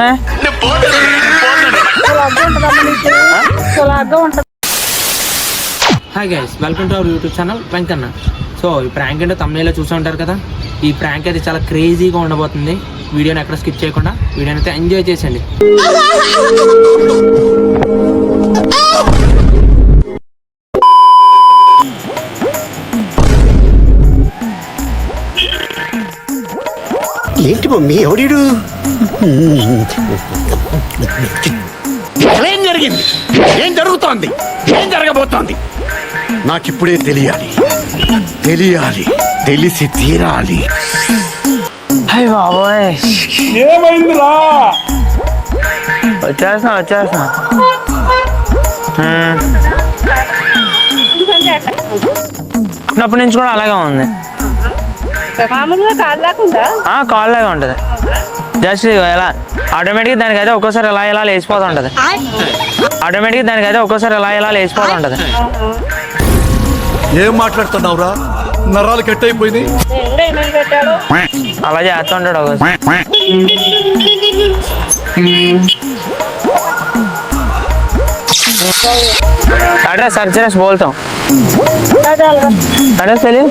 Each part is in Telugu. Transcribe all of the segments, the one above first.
Hi guys, welcome to our YouTube channel Venkanna. So ఈ ప్రాంక్ ఏంటో తమిళలో చూసి ఉంటారు కదా. ఈ ప్రాంక్ అయితే చాలా క్రేజీగా ఉండబోతుంది. వీడియోని ఎక్కడ స్కిప్ చేయకుండా వీడియోని అయితే ఎంజాయ్ చేసండి. ఏంటి మమ్మీ ఎవడీడు? ఏం జరిగింది? ఏం జరుగుతోంది? ఏం జరగబోతోంది? నాకిప్పుడే తెలియాలి, తెలిసి తీరాలి. అయ్య బాబోయ్, ఏమైందిరా? వచ్చేస్తా అప్పటి నుంచి కూడా అలాగే ఉంది. కాల్ లాగా ఉంటది. జస్ట్ ఎలా ఆటోమేటిక్గా దానికైతే ఒక్కోసారి ఎలా లేచిపోతుంటది. ఏం మాట్లాడుతున్నావురా? నరాలు కట్ అయిపోయింది. అలా చేస్తుంటాడు ఒకసారి. एड्रेस सर्च बोलता हूँ. एड्रेस चलिए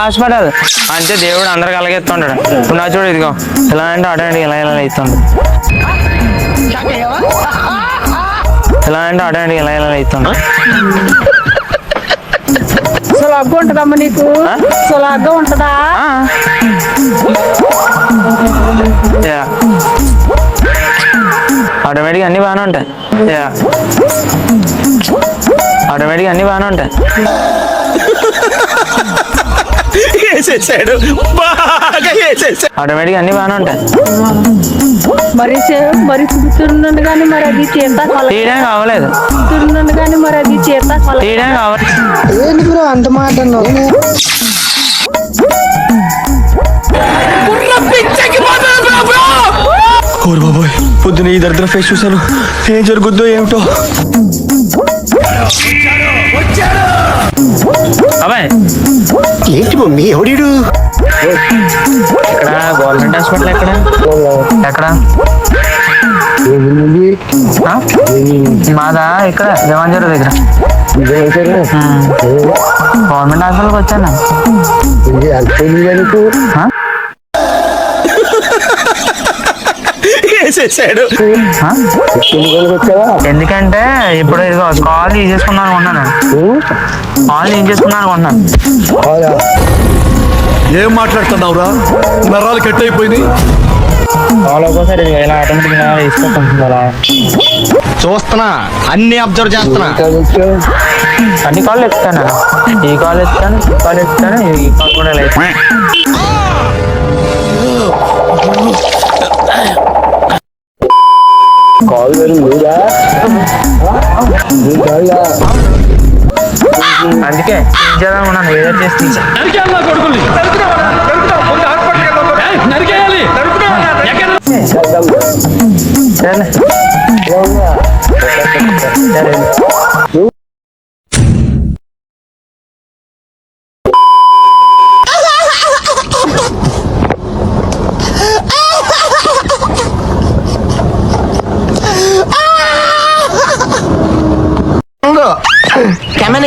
హాస్పిటల్ అంటే దేవుడు అందరికి అలాగెత్తుంటాడు. ఇప్పుడు నా చూడు, ఇదిగో ఇలా అంటే ఆటోమేటిక్ ఇలా ఇస్తుంటాడు. సులభంగా ఉంటదమ్మా నీకు? సులభంగా ఉంటదా? ఆటోమేటిక్ అన్ని బాగానే ఉంటాయి. ఆటోమేటిక్ అన్ని బాగానే ఉంటాయి. మరి చూస్తున్నాను కానీ మరి అది చేత తీయడానికి అవ్వలేదు. తీయడానికి అవ్వలేదు. ఏంటి బ్రో అంత మాట? ఓరు బాబోయ్, పొద్దున ఈ దరిద్ర ఫేస్ చూశాను. ఏం జరుగుద్దో ఏమిటో. అబ్బాయి ఏంటి మమ్మీ ఎవడీడు? ఇక్కడ గవర్నమెంట్ హాస్పిటల్ ఎక్కడ? మాదా ఇక్కడ దేవాంజరు దగ్గర గవర్నమెంట్ హాస్పిటల్కి వచ్చాను. ఎందుకంటే ఇప్పుడు ఇదిగో కాల్ తీసేసుకున్నాను అనుకున్నాను. ఏం మాట్లాడుతున్నావురా? నరాలు కట్ అయిపోయింది. ఒక్కోసారి ఇలా ఆటోమేటిక్ వేసుకుంటున్నారా? చూస్తున్నా, అన్ని అబ్జర్వ్ చేస్తున్నా. అన్ని కాళ్ళు ఎత్తుతాను. ఈ కాల్ ఎత్తుతాను, ఈ కాల్ కూడా లేదు. అందుకే ఉన్నాను, ఏదో చేసి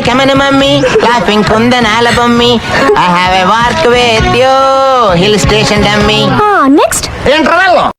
Come on, mommy. Laughing from the Alabama. I have a work with you. Hill station dummy. Next. Interval.